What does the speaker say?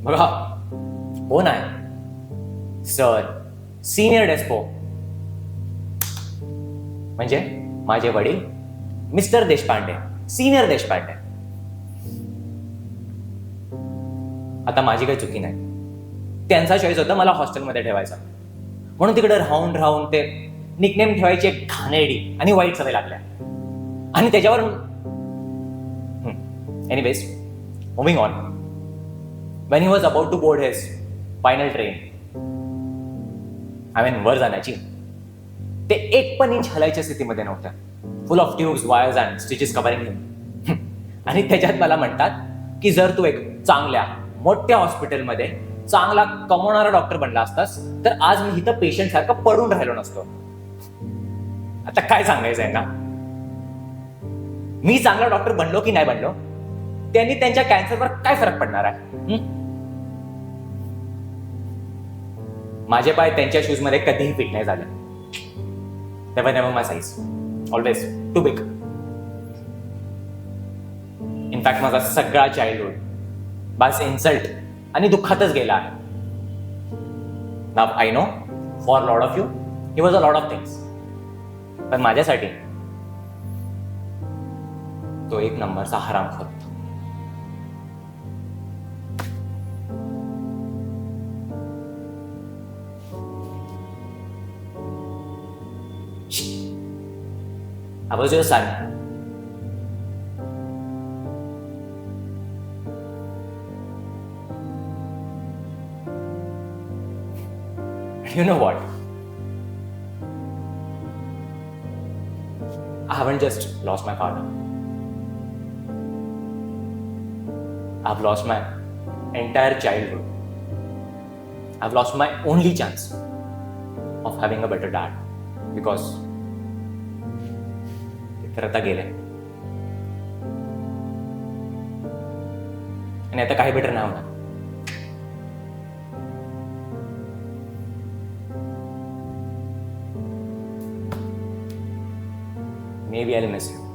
बघा कोण आहे सर, सिनियर डेस्पो, म्हणजे माझे वडील मिस्टर देशपांडे, सिनियर देशपांडे. आता माझी काही चुकी नाही, त्यांचा चॉईस होता मला हॉस्टेलमध्ये ठेवायचा, म्हणून तिकडे राहून राहून ते निकनेम ठेवायची एक घाणेरडी आणि वाईट सवय लागल्या. आणि त्याच्यावर anyways, moving on. when he was about to board his final train, वर जाण्याची, ते एक पण इंच हलायच्या स्थितीमध्ये नव्हत्या. Full of tubes, wires and stitches covering him. आणि त्याच्यात मला म्हणतात की जर तू एक चांगल्या मोठ्या हॉस्पिटलमध्ये चांगला कमवणारा डॉक्टर बनला असतास तर आज मी इथं पेशंट सारखं पडून राहिलो नसतो. आता काय सांगायचंय ना, मी चांगला डॉक्टर बनलो की नाही बनलो त्यांनी त्यांच्या कॅन्सरवर काय फरक पडणार आहे? माझे पाय त्यांच्या शूज मध्ये कधीही फिट नाही झाले. तेव्हा never my size, always too big. In fact माझा सगळा चाइल्डहुड बस इन्सल्ट आणि दुःखातच गेला आहे. Now I know for lot of you he was a lot of things, पण माझ्यासाठी तो एक नंबरचा हरामखोर होता. I was your son. You know what? I haven't just lost my father. I've lost my entire childhood. I've lost my only chance of having a better dad because तर आता गेले आणि आता काही बेटर नाही होणार. Maybe I'll miss you.